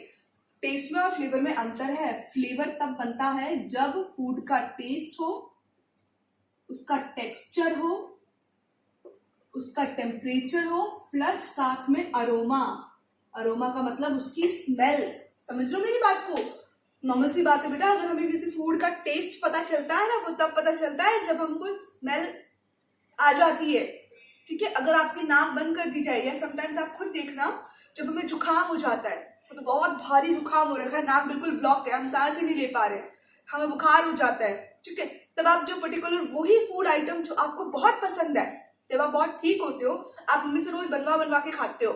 टेस्ट में और फ्लेवर में अंतर है। फ्लेवर तब बनता है जब फूड का टेस्ट हो, उसका टेक्सचर हो, उसका टेम्परेचर हो, प्लस साथ में अरोमा। अरोमा का मतलब उसकी स्मेल। समझ लो मेरी बात को। नॉर्मल सी बात है बेटा, अगर हमें किसी फूड का टेस्ट पता चलता है ना, वो तब पता चलता है जब हमको स्मेल आ जाती है, ठीक है। अगर आपकी नाक बंद कर दी जाए, या समटाइम्स आप खुद देखना, जब हमें जुकाम हो जाता है, हमें बहुत भारी जुकाम हो रखा है, नाक बिल्कुल ब्लॉक है, हम सांस ही नहीं ले पा रहे, हमें बुखार हो जाता है, ठीक है, तब आप जो पर्टिकुलर वही फूड आइटम जो आपको बहुत पसंद है, जब आप बहुत ठीक होते हो, आप मम्मी से रोज बनवा के खाते हो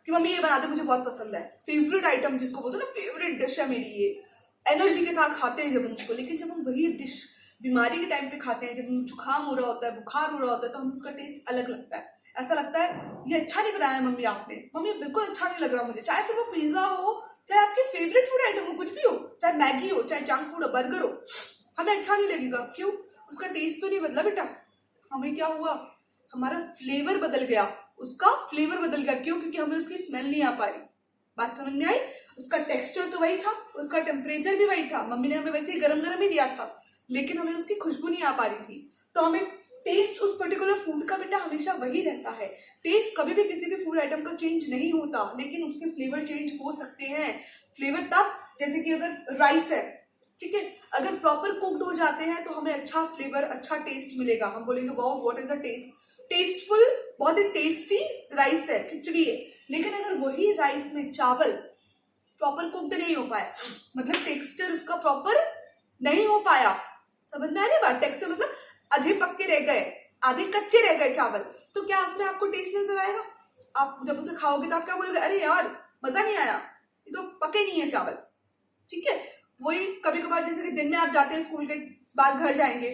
कि मम्मी ये बनाते मुझे बहुत पसंद है, फेवरेट आइटम जिसको बोलते हो ना, फेवरेट डिश है मेरी ये, एनर्जी के साथ खाते हैं जब हम उसको। लेकिन जब हम वही डिश बीमारी के टाइम पे खाते हैं, जब हम जुकाम हो रहा होता है, बुखार हो रहा होता है, तो हमें उसका टेस्ट अलग लगता है। ऐसा लगता है ये अच्छा नहीं बनाया मम्मी आपने, मम्मी बिल्कुल अच्छा नहीं लग रहा मुझे, चाहे फिर वो पिज्जा हो, चाहे आपकी फेवरेट फूड आइटम हो, कुछ भी हो, चाहे मैगी हो, चाहे जंक फूड हो, बर्गर हो, हमें अच्छा नहीं लगेगा। क्यों? उसका टेस्ट तो नहीं बदला बेटा, हमें क्या हुआ, हमारा फ्लेवर बदल गया, उसका फ्लेवर बदल गया। क्यों? क्योंकि हमें उसकी स्मेल नहीं आ पाई। बात समझ में आई? उसका टेक्सचर तो वही था, उसका टेम्परेचर भी वही था, मम्मी ने हमें वैसे ही गरम गरम ही दिया था, लेकिन हमें उसकी खुशबू नहीं आ पा रही थी। तो हमें टेस्ट उस पर्टिकुलर फूड का बेटा हमेशा वही रहता है। टेस्ट कभी भी किसी भी फूड आइटम का चेंज नहीं होता, लेकिन उसके फ्लेवर चेंज हो सकते हैं। फ्लेवर तब, जैसे कि अगर राइस है, ठीक है, अगर प्रॉपर कुक्ड हो जाते हैं तो हमें अच्छा फ्लेवर, अच्छा टेस्ट मिलेगा, हम बोलेंगे wow what is a taste, tasteful, बहुत ही टेस्टी राइस है, खिचड़ी है। लेकिन अगर वही राइस में चावल प्रॉपर कुक्ड नहीं हो पाया, मतलब टेक्सचर उसका प्रॉपर नहीं हो पाया, समझ में आ रही बात? टेक्सचर मतलब आधे पक्के रह गए, आधे कच्चे रह गए चावल, तो क्या उसमें आपको टेस्ट नजर आएगा? आप जब उसे खाओगे तो आप क्या बोलोगे, अरे यार मजा नहीं आया, ये तो पके नहीं है चावल, ठीक है। वही कभी कभार जैसे कि दिन में आप जाते हैं, स्कूल के बाद घर जाएंगे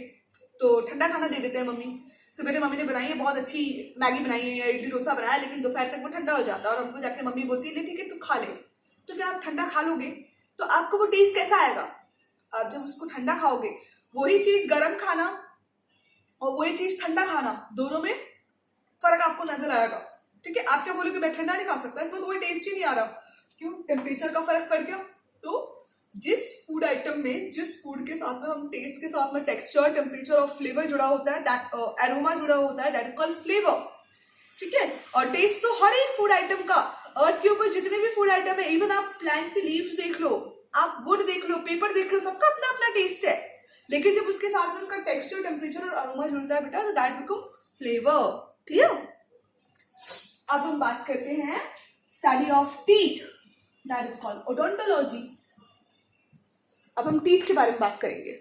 तो ठंडा खाना दे देते हैं मम्मी। सुबह मम्मी ने बनाई है बहुत अच्छी मैगी बनाई है या इडली डोसा बनाया है, लेकिन दोपहर तक वो ठंडा हो जाता है और हमको जाके मम्मी बोलती है ठीक है तू खा ले। तो क्या आप ठंडा खा लोगे तो आपको वो टेस्ट कैसा आएगा? आप जब उसको ठंडा खाओगे, वही चीज गर्म खाना और वही चीज ठंडा खाना, दोनों में फर्क आपको नजर आएगा, ठीक है। आप क्या बोलोगे मैं ठंडा नहीं खा सकता, इसमें तो कोई टेस्ट ही नहीं आ रहा। क्यों? टेम्परेचर का फर्क पड़ गया। तो जिस फूड आइटम में, जिस फूड के साथ में हम टेस्ट के साथ में टेक्सचर, टेम्परेचर और फ्लेवर जुड़ा होता है, दैट एरोमा जुड़ा होता है, दैट इज कॉल्ड फ्लेवर, ठीक है। और टेस्ट तो हर एक फूड आइटम का, अर्थ के ऊपर जितने भी फूड आइटम है, इवन आप प्लांट की लीव्स देख लो, आप वुड देख लो, पेपर देख लो, सबका अपना अपना टेस्ट है। लेकिन जब उसके साथ में उसका टेक्सचर, टेम्परेचर और अरोमा जुड़ता है बेटा, तो दैट बिकम्स फ्लेवर। क्लियर? अब हम बात करते हैं study of teeth, that is called odontology. अब हम टीथ के बारे में बात करेंगे।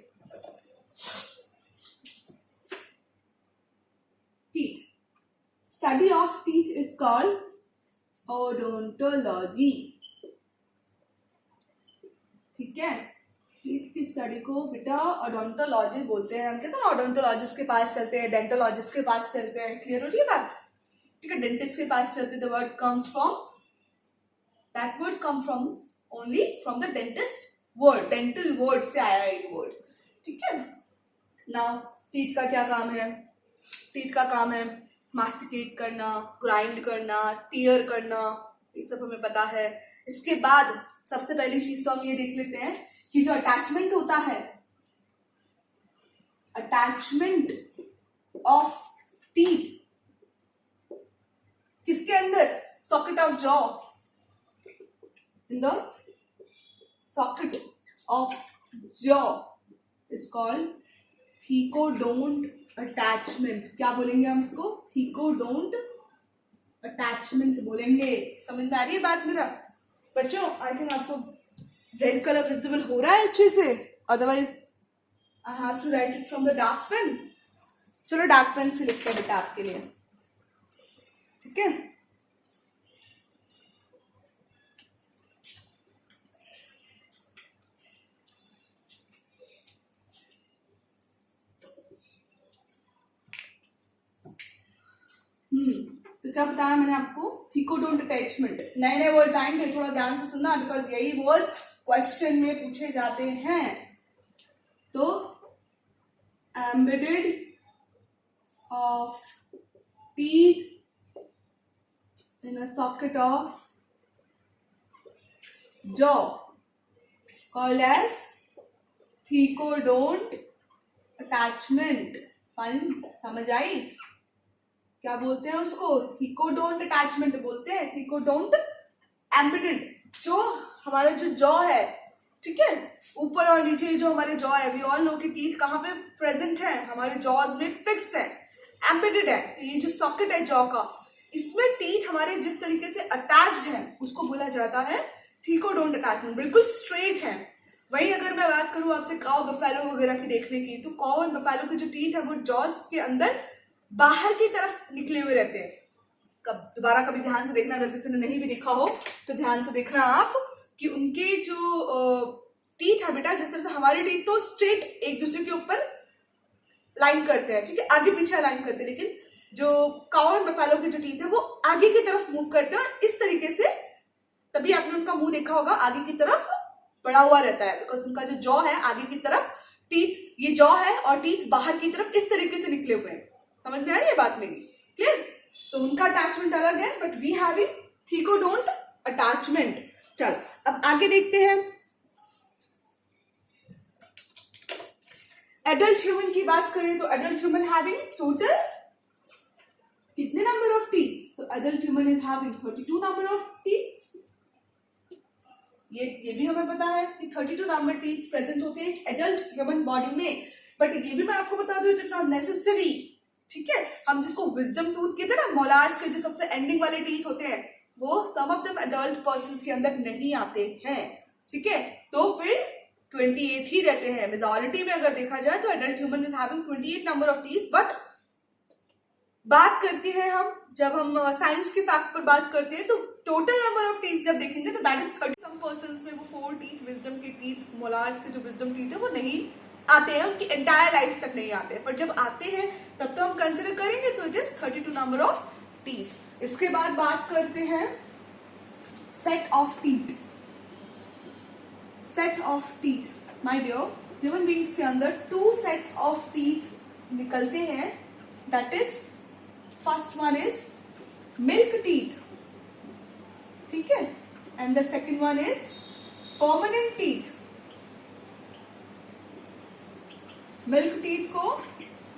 Teeth, study of teeth is called odontology, ठीक है। टीथ की स्टडी को बेटा ओडोंटोलॉजी बोलते हैं। हम कहते हैं ना ओडोंटोलॉजिस्ट के पास चलते हैं, डेंटोलॉजिस्ट के पास चलते हैं, क्लियर हो रही है बात? ठीक है, डेंटिस्ट के पास चलते हैं, the word comes from, that words come from only from the dentist word, dental word से आया है एक वर्ड, ठीक है। नाउ टीथ का क्या काम है? टीथ का काम है मास्टिकेट करना, ग्राइंड करना, टीयर करना, ये सब हमें पता है। इसके बाद सबसे पहली चीज तो हम ये देख लेते हैं कि जो अटैचमेंट होता है, अटैचमेंट ऑफ टीथ किसके अंदर? Socket of jaw, in the socket of jaw is called thecodont attachment. क्या बोलेंगे हम इसको? थीकोडोंट अटैचमेंट बोलेंगे। समझ में आ रही है बात मेरा बच्चों? आई थिंक आपको रेड कलर विजिबल हो रहा है अच्छे से, otherwise I have to write it from the dark pen. चलो डार्क पेन से लिखते हैं बेटा आपके लिए, ठीक है? तो क्या बताया मैंने आपको? Thecodont attachment. नए नए वर्ड्स आएंगे, थोड़ा ध्यान से सुनना, बिकॉज यही वर्ड्स क्वेश्चन में पूछे जाते हैं। तो embedded of teeth in a socket of jaw called as thecodont attachment. Fine, समझ आई? क्या बोलते हैं उसको? थीकोडोंट अटैचमेंट बोलते हैं। थीकोडोंट एम्बेडेड, जो हमारा जो जॉ है, ठीक है, ऊपर और नीचे जो हमारे जॉ है, वी ऑल नो कि टीथ कहाँ पे प्रेजेंट है? हमारे जॉज में फिक्स है, एम्बेडेड है। तो ये जो सॉकेट है जॉ का, इसमें टीथ हमारे जिस तरीके से अटैच्ड है उसको बोला जाता है थीकोडोंट अटैचमेंट। बिल्कुल स्ट्रेट है। वही अगर मैं बात करूं आपसे काउ बफेलो वगैरह की देखने की, तो काउ और बफेलो के जो टीथ है वो जॉज के अंदर बाहर की तरफ निकले हुए रहते हैं। दोबारा कभी ध्यान से देखना, अगर किसी ने नहीं भी देखा हो तो ध्यान से देखना आप कि उनके जो टीथ है बेटा, जिस तरह से हमारे टीथ तो स्ट्रेट एक दूसरे के ऊपर लाइन करते हैं, ठीक है, आगे पीछे लाइन करते हैं, लेकिन जो काउ एंड बफेलो के जो टीथ है वो आगे की तरफ मूव करते हैं और इस तरीके से, तभी आपने उनका मुंह देखा होगा, आगे की तरफ बढ़ा हुआ रहता है, बिकॉज उनका जो जॉ है आगे की तरफ, टीथ ये जॉ है और टीथ बाहर की तरफ इस तरीके से निकले हुए हैं। समझ में आ रही है बात मेरी? क्लियर? तो उनका अटैचमेंट अलग है, but we have thecodont attachment. चल अब आगे देखते हैं। एडल्ट ह्यूमन की बात करें तो एडल्ट ह्यूमन हैविंग टोटल कितने नंबर ऑफ टीथ्स? तो adult human is having 32 number of teeths. ये भी हमें पता है कि 32 नंबर टीथ्स प्रेजेंट होते हैं एडल्ट ह्यूमन बॉडी में, बट ये भी मैं आपको बता दूं इट इज नॉट नेसेसरी, ठीक है? हम जिसको विजडम टूथ कहते हैं ना, मोलार्स के जो सबसे एंडिंग वाले टीथ होते हैं, वो सम ऑफ देम एडल्ट पर्संस के अंदर नहीं आते हैं, ठीक है? तो फिर 28 ही रहते हैं। मेजॉरिटी में अगर देखा जाए तो adult human is having 28 number of teeth. But बात करते हैं हम, जब हम साइंस के फैक्ट पर बात करते हैं, तो टोटल नंबर ऑफ टीथ जब देखेंगे तो दैट इज 30। सम पर्संस में वो 4 टीथ, विजडम के टीथ, मोलार्स के जो विजडम टीथ है वो नहीं आते हैं, उनकी एंटायर लाइफ तक नहीं आते हैं, पर जब आते हैं तब तो हम कंसिडर करेंगे, तो it is 32 number of teeth. इसके बाद बात करते हैं set of teeth. Set of teeth my dear, human beings के अंदर 2 सेट्स ऑफ टीथ निकलते हैं। That is first one is milk teeth, ठीक है, and the second one is permanent teeth. Milk teeth को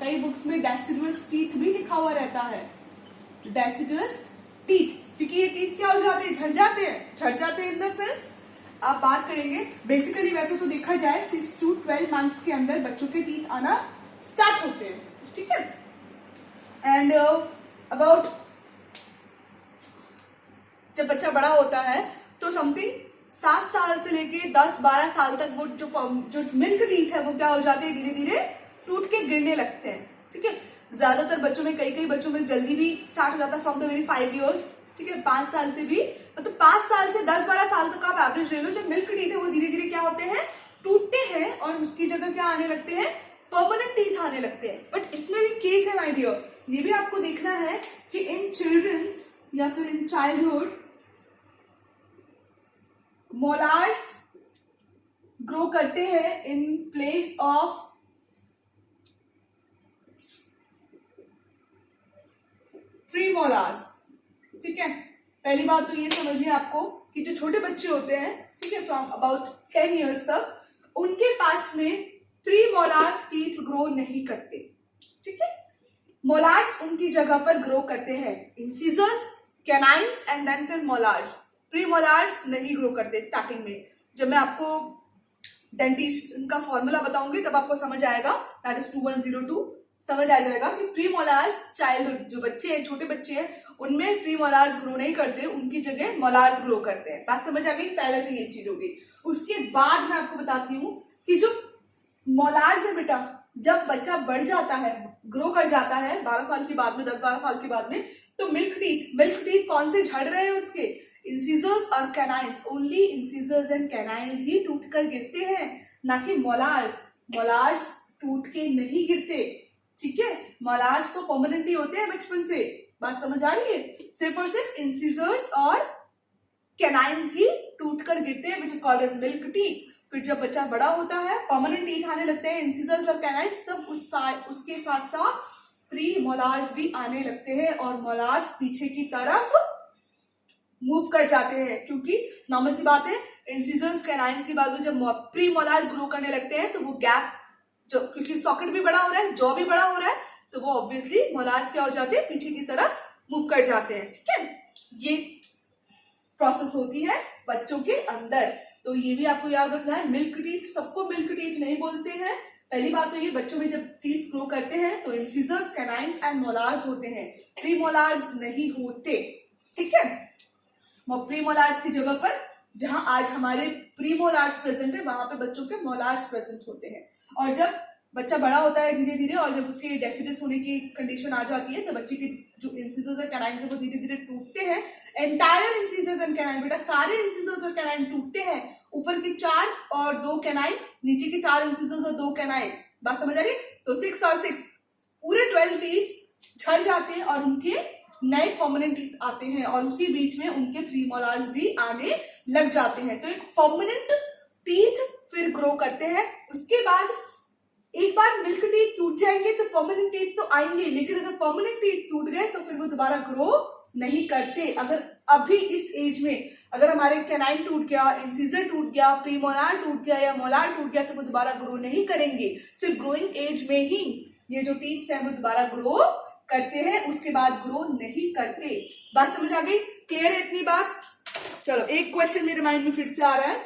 कई बुक्स में डेसिडुअस टीथ भी लिखा हुआ रहता है। डेसिडुअस टीथ, क्योंकि ये टीथ क्या हो जाते हैं? झड़ जाते हैं। झड़ जाते हैं इन द सेंस, आप बात करेंगे बेसिकली, वैसे तो देखा जाए 6 to 12 मंथ्स के अंदर बच्चों के टीथ आना स्टार्ट होते हैं, ठीक है? एंड अबाउट जब बच्चा बड़ा होता है तो समथिंग 7 साल से लेके 10-12 साल तक वो जो मिल्क टीथ है वो क्या हो जाते हैं? धीरे धीरे टूट के गिरने लगते हैं, ठीक है? ज्यादातर बच्चों में, कई बच्चों में जल्दी भी स्टार्ट हो जाता है, फ्रॉम द वेरी 5 years, ठीक है? 5 साल से भी, मतलब 5 साल से 10-12 साल तक आप एवरेज ले लो। जो मिल्क टीथ है वो धीरे धीरे क्या होते हैं? टूटते हैं, और उसकी जगह क्या आने लगते हैं? परमानेंट टीथ आने लगते हैं। बट इसमें भी केस है माय डियर, ये भी आपको देखना है कि इन चिल्ड्रंस या फिर इन चाइल्डहुड मोलार्स ग्रो करते हैं इन प्लेस ऑफ प्रीमोलार्स, ठीक है? पहली बात तो ये समझिए आपको कि जो छोटे बच्चे होते हैं, ठीक है, फ्रॉम अबाउट 10 years तक, उनके पास में प्रीमोलार्स टीथ ग्रो नहीं करते, ठीक है? मोलार्स उनकी जगह पर ग्रो करते हैं। इंसिजर्स कैनाइन्स एंड देन फिर मोलार्स। प्री मोलार्स नहीं ग्रो करते स्टार्टिंग में। जब मैं आपको डेंटिशन का फॉर्मूला बताऊंगी तब आपको समझ आएगा, दैट इज 2102, समझ आ जाएगा कि प्री मोलार्स चाइल्डहुड जो बच्चे हैं, छोटे बच्चे हैं, उनमें प्री मोलार्स ग्रो नहीं करते, उनकी जगह मोलार्स ग्रो करते हैं। बात समझ आ गई? पहले तो ये चीज होगी। उसके बाद मैं आपको बताती हूँ कि जो मोलार्स है बेटा, जब बच्चा बढ़ जाता है, ग्रो कर जाता है 12 साल के बाद में, 10-12 साल के बाद में, तो मिल्क टीथ कौन से झड़ रहे हैं उसके? इंसिजर्स और canines. Only incisors and canines ही टूट कर गिरते हैं, ना कि मोलार्स। मोलार्स टूट के नहीं गिरते, ठीक है? मोलार्स तो परमानेंटली होते हैं बचपन से। बात समझ आ रही है? सिर्फ और सिर्फ इंसिजर्स और कैनाइन्स ही टूट कर गिरते हैं, which is called as milk teeth. फिर जब बच्चा बड़ा होता है, परमानेंट टीथ आने लगते हैं, इंसिजर्स और कैनाइन्स, तब उसके साथ साथ प्री मोलार्स भी आने लगते हैं और मोलार्स पीछे की तरफ मूव कर जाते हैं। क्योंकि नॉर्मल सी बात है, इंसिजर्स कैनाइन्स के बाद में जब प्री मोलार्स ग्रो करने लगते हैं तो वो गैप, जो क्योंकि सॉकेट भी बड़ा हो रहा है, जॉ भी बड़ा हो रहा है, तो वो ऑब्वियसली मोलार्स क्या हो जाते हैं? पीछे की तरफ मूव कर जाते हैं, ठीक है? ये प्रोसेस होती है बच्चों के अंदर। तो ये भी आपको याद रखना है। मिल्क टीथ, सबको मिल्क टीथ नहीं बोलते हैं। पहली बात तो ये, बच्चों में जब टीथ ग्रो करते हैं तो इंसिजर्स, कैनाइन्स एंड मोलार्स होते हैं, प्री मोलार्स नहीं होते, ठीक है? प्री मोलार्स की जगह पर जहां आज हमारे प्री मोलार्स प्रेजेंट है, वहां पे बच्चों के मोलार्स प्रेजेंट होते हैं। और जब बच्चा बड़ा होता है धीरे धीरे, और जब उसके डेसिडस होने की कंडीशन आ जाती है, तो बच्चे के जो इंसिजर्स और कैनाइन्स है वो धीरे धीरे टूटते हैं। एंटायर इंसिजर्स एंड कैनाइन, बेटा सारे इंसिजर्स और कैनाइन टूटते हैं। ऊपर के 4 और 2 कैनाइन, नीचे के 4 इंसिजर्स और 2 कैनाइन। बात समझ आ रही? तो 6 और 6 पूरे 12 टीथ झड़ जाते हैं और उनके नए परमानेंट टीथ आते हैं, और उसी बीच में उनके प्री मोलार्स भी आने लग जाते हैं। तो एक परमानेंट टीथ फिर ग्रो करते हैं। उसके बाद एक बार मिल्क टीथ टूट जाएंगे तो परमानेंट टीथ तो आएंगे, लेकिन अगर परमानेंट टीथ टूट गए तो फिर वो दोबारा ग्रो नहीं करते। अगर अभी इस एज में अगर हमारे कैनाइन टूट गया, इंसिजर टूट गया, प्री मोलार टूट गया या मोलार टूट गया, तो वो दोबारा ग्रो नहीं करेंगे। सिर्फ ग्रोइंग एज में ही ये जो टीथ्स हैं वो दोबारा ग्रो करते हैं, उसके बाद ग्रो नहीं करते। बात समझ आ गई? क्लियर है इतनी बात? चलो, एक क्वेश्चन मेरे माइंड में फिर से आ रहा है।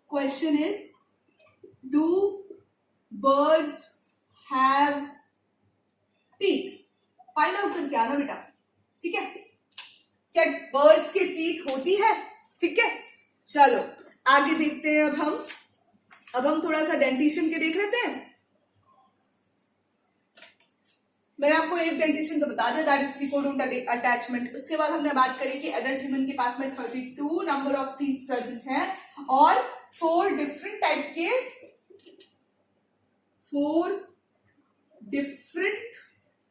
Question is, do birds have teeth? Find out करके आना बेटा, ठीक है? क्या बर्ड्स के टीथ होती है? ठीक है, चलो आगे देखते हैं। अब हम थोड़ा सा डेंटिशन के देख लेते हैं। मैंने आपको एक डेंटिशन तो बता दिया, दैट इज ट्रिकोडोंट अटैचमेंट। उसके बाद हमने बात करी कि एडल्ट ह्यूमन के पास में 32 नंबर ऑफ टीथ प्रेजेंट है और 4 different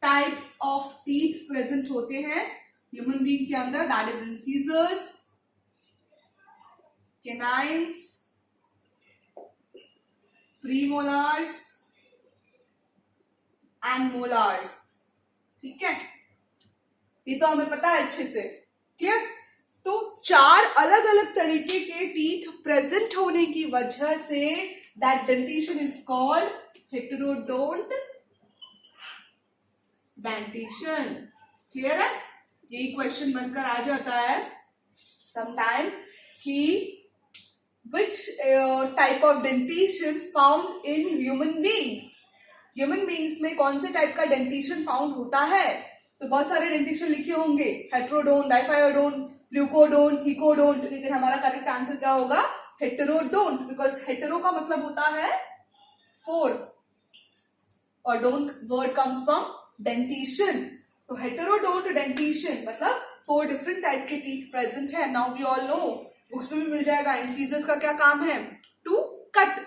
types of teeth present होते हैं ह्यूमन बीइंग के अंदर, that is incisors, canines, premolars and molars, ठीक है? ये तो हमें पता है अच्छे से, क्लियर? तो 4 अलग अलग तरीके के टीथ प्रेजेंट होने की वजह say that dentition is called heterodont dentition. Clear है? यही क्वेश्चन बनकर आ जाता है समटाइम कि which type of dentition found in human beings? Human beings में कौन से टाइप का डेंटिशन फाउंड होता है? तो बहुत सारे डेंटिशन लिखे होंगे, हेटेरोडोंट, डाइफायोडोंट, ल्यूकोडोंट, थीकोडोंट, लेकिन हमारा करेक्ट आंसर क्या होगा? हेटेरोडोंट, बिकॉज हेटेरो का मतलब होता है 4 और dont word comes from dentition. तो हेटेरोडोंट डेंटिशन मतलब 4 डिफरेंट टाइप के टीथ प्रेजेंट है। Now we all know, books में भी मिल जाएगा। इंसिजर्स का क्या काम है? To cut.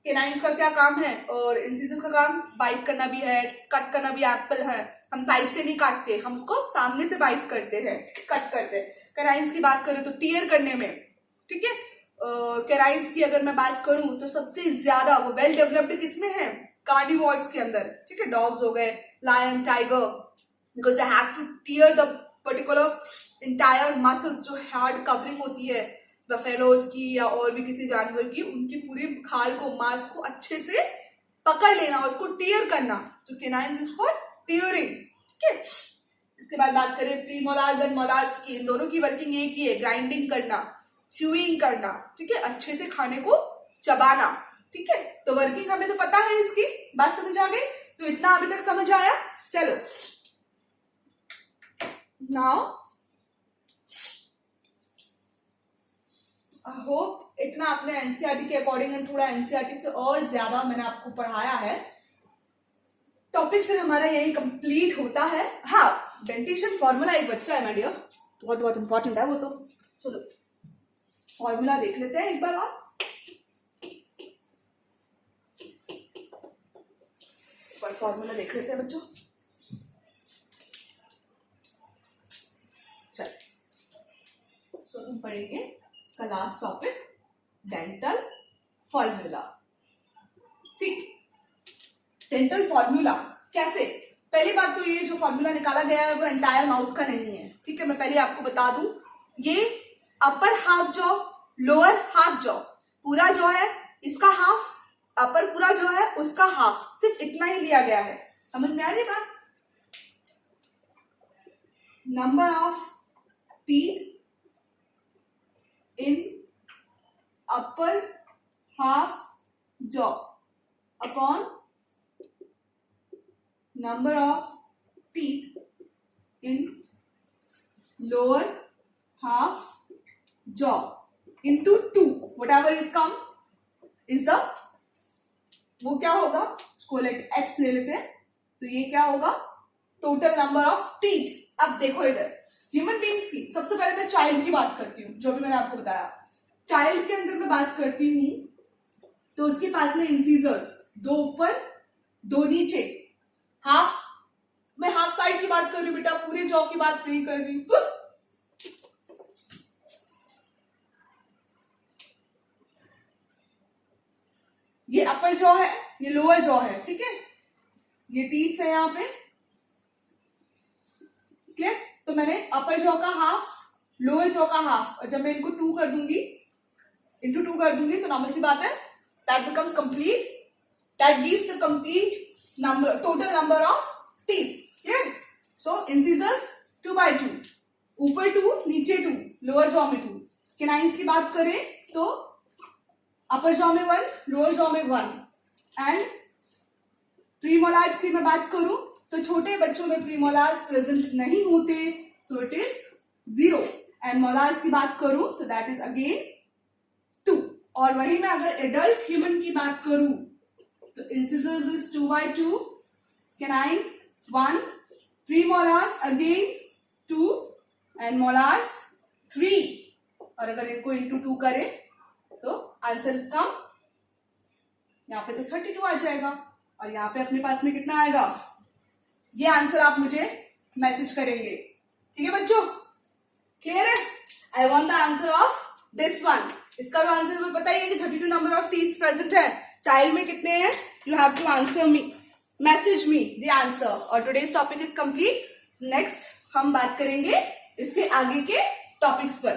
कैनाइन्स का क्या काम है? और इंसिजर्स का काम बाइट करना भी है, कट करना भी। एप्पल है, हम साइड से नहीं काटते, हम उसको सामने से बाइट करते हैं, कट करते हैं। कैनाइन्स की बात करें तो टीयर करने में, ठीक है? कैनाइन्स की अगर मैं बात करूं तो सबसे ज्यादा वो वेल डेवलप्ड किसमें है? कार्निवोर्स के अंदर, ठीक है? डॉग्स हो गए, lion, tiger, because they have to tear the particular entire muscles, जो हार्ड कवरिंग होती है बफेलोज की या और भी किसी जानवर की, उनकी पूरी खाल को, मांस को अच्छे से पकड़ लेना और उसको टीयर करना। तो कैनाइन्स इज फॉर टीयरिंग, ठीक है? इसके बाद बात करें प्रीमोलार्स एंड मोलार्स की, इन दोनों की वर्किंग एक ही है, ग्राइंडिंग करना, च्यूइंग करना, ठीक है, अच्छे से खाने को चबाना, ठीक है। तो वर्किंग हमें तो पता है इसकी, बात समझ आ गई? तो इतना अभी तक समझ आया। चलो नाउ आई होप इतना आपने एनसीईआरटी के अकॉर्डिंग एंड थोड़ा एनसीईआरटी से और ज्यादा मैंने आपको पढ़ाया है। टॉपिक फिर हमारा यही कंप्लीट होता है। हाँ, डेंटिशन फॉर्मूला एक बच रहा है माय डियर, बहुत बहुत इंपॉर्टेंट है वो तो। चलो फॉर्मूला देख लेते हैं एक बार और। फॉर्मूला देख लेते हैं बच्चों। चलो सो हम पढ़ेंगे इसका लास्ट टॉपिक, डेंटल फॉर्मूला। सी डेंटल फॉर्मूला कैसे? पहली बात तो ये जो फॉर्मूला निकाला गया है वो एंटायर माउथ का नहीं है, ठीक है। मैं पहले आपको बता दूं, ये upper half jaw, lower half jaw, पूरा जो है इसका हाफ, अपर पूरा जो है उसका हाफ, सिर्फ इतना ही लिया गया है। समझ में आ रही बात? Number of teeth in upper half jaw upon number of teeth in lower half jaw into 2, whatever is come is the, वो क्या होगा, उसको लेट x ले लेते हैं, तो ये क्या होगा, टोटल नंबर ऑफ टीथ। अब देखो इधर ह्यूमन बींग्स की, सबसे पहले मैं चाइल्ड की बात करती हूँ, जो भी मैंने आपको बताया। चाइल्ड के अंदर मैं बात करती हूँ तो उसके पास में इंसीजर्स, दो ऊपर दो नीचे, हाफ, मैं हाफ साइड की बात कर रही हूँ बेटा, पूरे जॉ की बात नहीं कर रही हूँ। ये अपर जॉ है, ये लोअर जॉ है, ठीक है, ये टीथ है यहाँ पे, क्लियर। तो मैंने अपर जॉ का हाफ, लोअर जॉ का हाफ, और जब मैं इनको 2 कर दूंगी, इंटू 2 कर दूंगी, तो नॉर्मल सी बात है, that becomes complete, that gives the complete number, total number of teeth, yeah? So incisors 2/2, ऊपर 2 नीचे 2, लोअर जॉ में 2। कैनाइन्स की बात करें तो अपर जॉ में 1, लोअर जॉ में 1, एंड प्रीमोलार्स की मैं बात करूं तो छोटे बच्चों में प्रीमोलार्स प्रेजेंट नहीं होते, so it is 0, and molars की बात करूं तो दैट इज अगेन 2। और वहीं मैं अगर एडल्ट ह्यूमन की बात करूं तो incisors is 2/2, canine 1, premolars again 2, and molars 3। और अगर इनको इंटू 2 करें तो आंसर इज कम, यहाँ पे तो 32 आ जाएगा, और यहाँ पे अपने पास में कितना आएगा, ये आंसर आप मुझे मैसेज करेंगे, ठीक है बच्चों, क्लियर है? I want the answer of this one. इसका तो आंसर हमें पता ही है कि 32 नंबर ऑफ टीथ प्रेजेंट है। चाइल्ड में कितने हैं? You have to answer me, message me the answer. और today's topic is complete. Next हम बात करेंगे इसके आगे के टॉपिक्स पर।